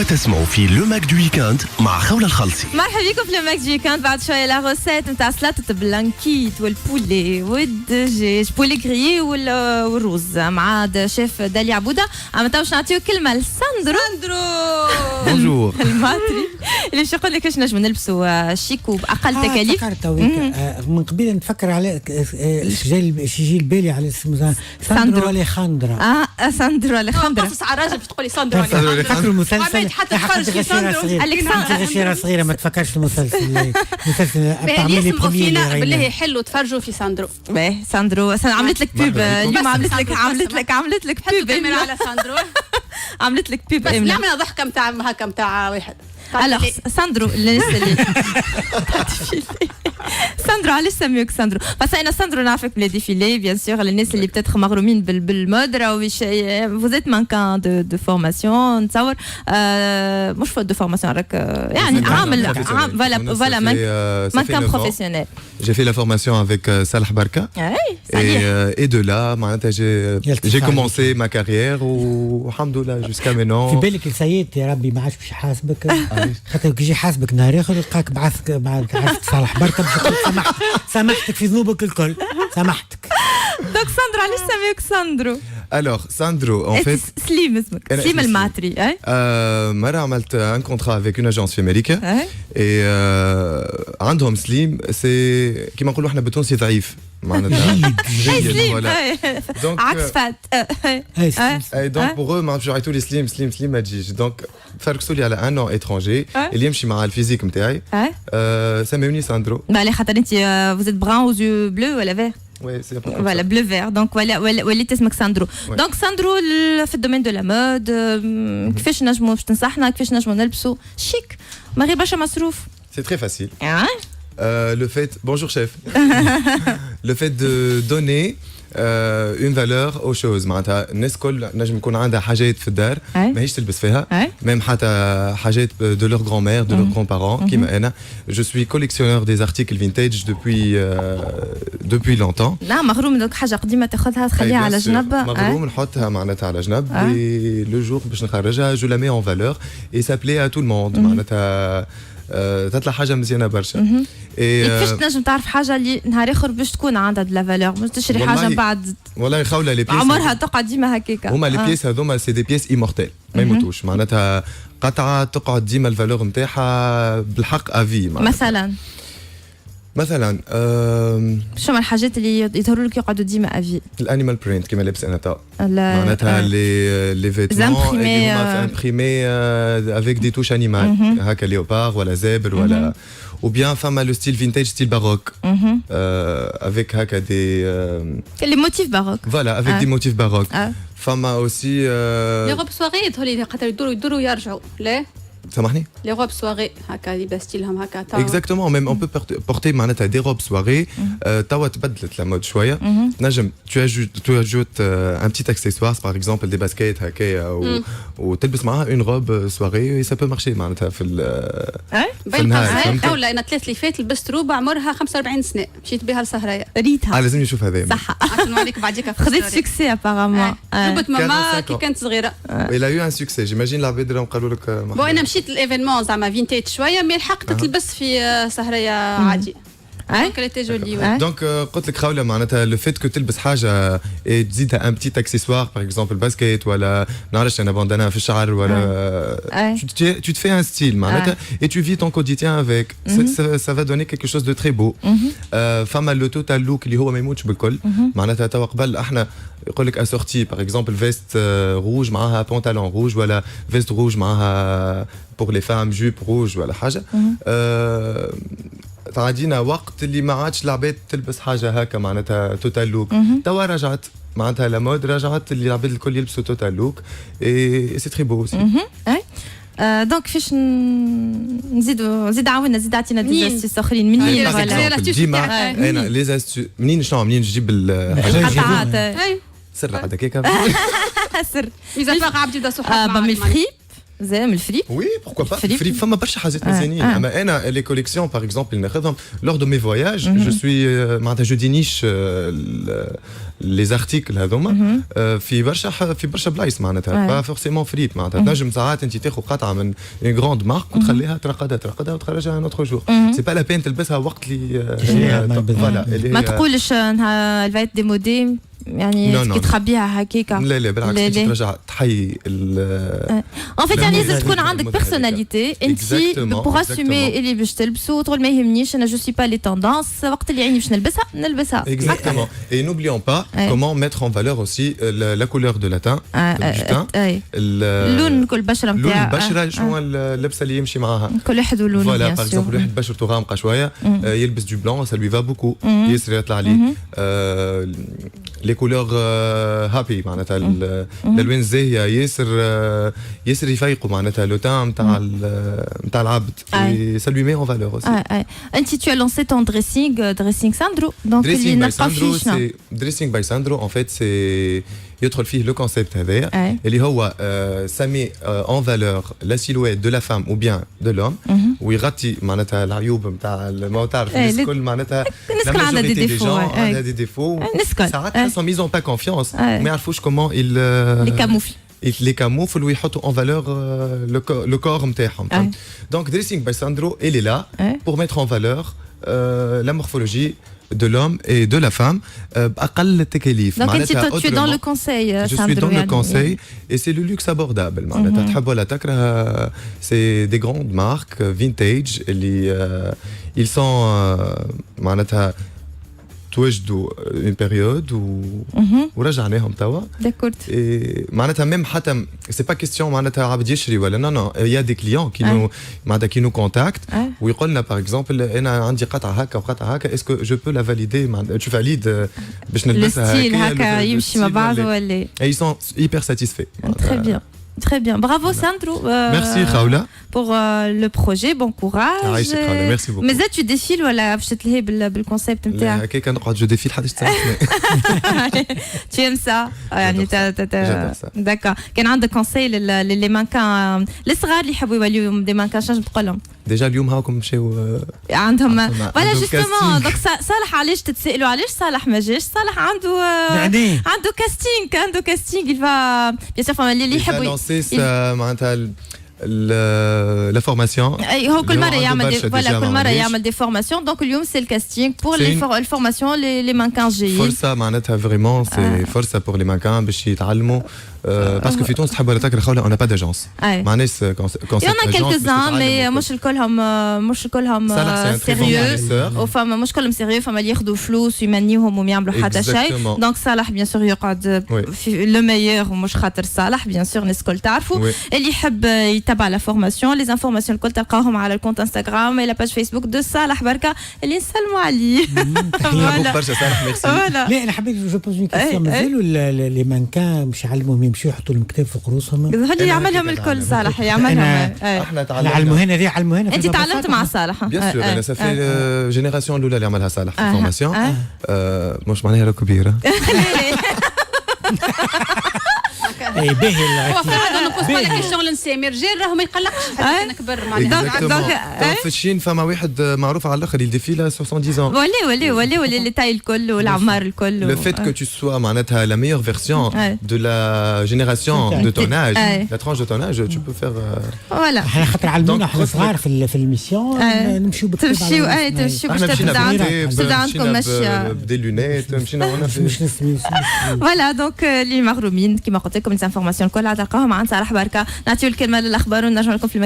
تسمعوا في لو ماك دو ويكاند مع خولة الخلصي. مرحبا بكم في لو ماك دو ويكاند. بعد شويه لا روسيت نتاع سلطه بلانكيت والبولي والدجاج بولي غريي والرز مع شيف داليا عبوده. عم باش نعطيو كلمه لساندرو بونجور الماتري اللي باش يقول لك كيفاش نجموا نلبسوا شيك وباقل تكاليف. من قبيل نتفكر على يجي البالي على اسمه ساندرو اليخاندرا. ساندرو اليخاندرا. قصص على الراجل تقولي ساندرو فاكروا المسلسل حتى تفرج في ساندرو غشيره صغيره ما تفكرش المسلسل يسمعوا فينا بالله حلو تفرجوا في ساندرو. باهي ساندرو عملت لك بوب اليوم، عملت لك بوب على ساندرو. عملت لك بوب بس نعمل ضحكه نتاع هكا نتاع واحد. الوغ ساندرو الناس اللي ساندرو علاش سميوك ساندرو؟ بس انا ساندرو نعرفك بلي ديفيلي بيان سور. الناس اللي بتاتخ مغرومين بالمود راهو فوزيت مانكان دو فورماسيون نتصور مش فوت دو فورماسيون راك يعني عامل فوالا مانكان بروفيسيونيل. J'ai fait la formation avec Salah Barka. Et de là, j'ai commencé ma carrière alhamdoulilah jusqu'à maintenant. في بالك السيد يا ربي ما عادش باش يحاسبك خاطر كي يجي يحاسبك نهار اخر يلقاك بعثك صالح بركه باش يقول سامحتك في ذنوبك الكل سامحتك. دونك ساندرو علاش سميوك ساندرو؟ Alors Sandro, en fait, سليم اسمك سليم الماتري. مرة عملت un contrat avec une agence américaine et عندهم سليم سي كيما نقولوا احنا بالتونسي ضعيف معناتها سليم عكس فات. donc pour eux ما نعرفش يعيطوا لي سليم ما تجيش. دونك فركسوا لي على ان ان اترونجي اللي يمشي مع الفيزيك نتاعي سموني ساندرو. بالي خاطر انت فوزيت بران او يو بلو ولا فير؟ Oui, c'est important. Voilà, bleu vert. Donc voilà, وليت اسمك ساندرو. Donc ساندرو في الدومين دو لا مود كيفاش نجموا باش تنصحنا كيفاش نجموا نلبسوا شيك ما غير برشا مصروف؟ C'est très facile. Le fait, bonjour chef. Le fait de donner une valeur aux choses. معناتها الناس كل نجم يكون عندها حاجات في الدار ماهيش تلبس فيها. même حتى حاجات de leur grand-mère, de leurs grands-parents. كيما أنا. Je suis collectionneur des articles vintage depuis longtemps. لا مغروم دوك حاجة قديمة تاخذها تخليها على جنب. مغروم نحطها معناتها على جنب. et le jour باش نخرجها je la mets en valeur et ça plaît à tout le monde. معناتها تطلع حاجه مزيانه برشا. كيفاش تنجم تعرف حاجه اللي نهار اخر باش تكون عندها دو لا فالور مش تشري حاجه بعد والله خوله لي بيس عمرها تقعد ديما هكاكا. هما لي بيس هذوما سي دي بيس ايمورتيل ما يموتوش معناتها قطعه تقعد ديما الفالور نتاعها بالحق افي. مثلا شو من الحاجات اللي يظهروا لك يقعدوا ديما افي؟ الانيمال برينت كيما لابس انا تا معناتها لي فيتمون اللي هما امبريمي افيك دي توش انيمال هكا ليوبار ولا زبر ولا ou bien femme le style vintage style baroque avec haka des les motifs baroques. Voilà, avec des motifs baroques. Femme aussi les robes soirées تقولي خاطر يدوروا يرجعوا لا سامحني. Les robes soirées هكا يبقى ستيلهم هكا. Exactement, même on peut porter معناتها des robes soirées. توا تبدلت la mode شوية. نجم tu ajoutes un petit accessoire par exemple des baskets هكا وتلبس معها une robe soirée et ça peut marcher معناتها في النهار. أولا أنا 3 اللي فات لبست روبة عمرها 45 سنة مشيت بها لسهرية. ريتها. لازم نشوف هذا. صح. نوريك بعديك. خذيت سكسي apparemment. روبة ماما كي كانت صغيرة. Il a eu un succès. J'imagine العباد راهم قالوا لك. بو أنا مشيت الايفينمون زعما فينتاج شويه مي الحق تلبس في سهريه عادي. دونك elle était jolie. Donc قلت لك خوله معناتها لو فيت كو تلبس حاجه تزيدها ان بتيت اكسسوار باغ اكزومبل باسكيت ولا نعرفش انا باندانا في الشعر ولا tu te fais un style معناتها et tu vis ton quotidien avec. Ça va donner quelque chose de très beau. فما لو توتال لوك اللي هو ما يموتش بالكل معناتها توا قبل احنا يقول لك اسورتي باغ اكزومبل فيست روج معاها بونتالون روج ولا فيست روج معاها pour les femmes jupe rouge ولا حاجه. تعدينا وقت اللي ما عادش العباد تلبس حاجه هكا معناتها توتال لوك. توا رجعت معناتها لا مود رجعت اللي العباد الكل يلبسوا توتال لوك اي سي تري بو اوسي. دونك كيفاش نزيد عاونا زيد عطينا دي استيس اخرين منين ولا ديما انا لي استيس منين شنو منين نجيب القطعات اي سر هذاك هكا سر ميزا فاق عبد يبدا صحاب بام الفريب زي من الفريب Oui, pourquoi pas. Philippe. Philippe, femme برشا حاجات مزيانين. اما انا les collections par exemple اللي ناخذهم lors de mes voyages, je suis معناتها je déniche les articles هذوما في برشا بلايص معناتها pas forcément Philippe معناتها تنجم ساعات انت تاخذ قطعه من une grande marque وتخليها ترقدها وتخرجها un autre jour. C'est pas la peine تلبسها وقت اللي فوالا ما تقولش انها الفايت ديمودي يعني كي تخبيها هكاكا لا بالعكس انت ترجع تحيي ان فيت يعني لازم تكون عندك بيرسوناليتي انت بور اسومي اللي باش تلبسوا تقول ما يهمنيش انا جو سي با لي توندونس وقت اللي عيني باش نلبسها exactement et n'oublions pas comment mettre en valeur aussi la couleur de la teint du teint اللون كل بشره نتاع لون البشره شنو اللبسه اللي يمشي معاها كل واحد ولونه فوالا باغ اكزومبل واحد بشرته غامقه شويه يلبس دو بلون ça lui va beaucoup ياسر يطلع عليه لي كولور هابي معناتها الالوان الزاهيه ياسر يفيقوا معناتها لو تان نتاع العبد ça lui met en valeur aussi. انت tu as lancé ton dressing Sandro donc اللي نبقى فيه شنو dressing by Sandro en fait c'est يدخل فيه لو كونسيبت هذايا اللي هو ça met en valeur la silhouette de la femme ou bien de l'homme ويغطي معناتها العيوب نتاع ما تعرف الناس الكل معناتها الناس عندها دي ديفو عندها دي ديفو ساعات sont mis en pas confiance ما يعرفوش comment les camoufles ويحطوا en valeur le corps نتاعهم. Donc dressing by Sandro elle est là pour mettre en valeur la morphologie de l'homme et de la femme بأقل التكاليف. Donc tu es dans le conseil Je suis dans le conseil et c'est le luxe abordable معناتها تحب ولا تكره c'est des grandes marques vintage اللي ils sont معناتها توجدوا une période ورجعناهم توا داكورد معناتها ميم حتى سي با كيستيون معناتها عبد يشري ولا نو يا دي كليون كي معناتها كي نو كونتاكت ويقول لنا باغ اكزومبل انا عندي قطعه هكا وقطعه هكا اسكو جو بو لا فاليدي تو فاليد باش نلبسها الستيل هكا يمشي مع بعض ولا اي سون هيبر ساتيسفي تري بيان Très bien. Bravo Sandro. Merci Khaoula. Pour le projet, bon courage. Merci beaucoup. Mais tu défiles ou la بتلهي بالconcept نتاعك؟ لا كي نقعد جو ديفيل حد يستعمل. Tu aimes ça? يعني d'accord. كان عندك conseil للي مانكان الصغار اللي يحبوا يوليو دي مانكان شنو تقول لهم؟ ديجا اليوم هاكم مشاو عندهم فوالا جوستومون دونك صالح علاش تتسائلوا علاش صالح ما جاش صالح عنده كاستينغ il va bien sûr اللي يحبوا معناتها la formation. هو كل مرة يعمل فوالا كل مرة يعمل دي فورماسيون دونك اليوم سي الكاستينغ بور لي فورماسيون لي مانكان جايين. فرصة معناتها فريمون سي فرصة بور لي مانكان باش يتعلموا باسكو في تونس تحب ولا تكره خوله اون با داجونس معناش كونسيبت يانا كالكوزان مي مش الكلهم سيريو وفما مش كلهم سيريو فما اللي ياخذوا فلوس ويمنيوهم وما يعملوا حتى شيء دونك صالح بيان سور يقعد في لو ميور ومش خاطر صالح بيان سور الناس الكل تعرفوا اللي يحب يتبع لا فورماسيون لي انفورماسيون الكل تلقاهم على الكونت انستغرام اي لا باج فيسبوك دو صالح بركه اللي نسلموا عليه. تحيه برشا صالح ميرسي. لا انا حبيت جو بوز اون كيسيون مازالوا لي مانكان باش يعلموهم يمشيو يحطوا المكتاب في قروصهم هذه يعملهم الكل صالح يعملهم. احنا تعلمنا نعلموا هنا ذي علموا هنا. انت تعلمت مع صالح بيان سور انا صافي جينيراسيون الاولى اللي عملها صالح في الفورماسيون مش معناها كبيره. اي باهي هو فعلا نقص بالك الشغل نسامي رجال راهو ما يقلقش حتى كبر معناها. في الشين فما واحد معروف على الاخر يديفيلا 70 ans. ولي لي تاي الكل والعمار الكل. Le fait que tu sois معناتها la meilleure version de la génération de ton âge, la tranche de ton âge, tu peux faire. Voilà. احنا خاطر علمونا احنا صغار في الميسيون نمشيو بالكتاب. تمشيو باش تبدا عندكم ماشيه بدي لونيت مشينا فوالا دونك اللي مغرومين كيما قلت لكم الانفورماسيون الكل تلقاهم عند صالح بركه. نعطيو الكلمه للاخبار ونرجعوا لكم في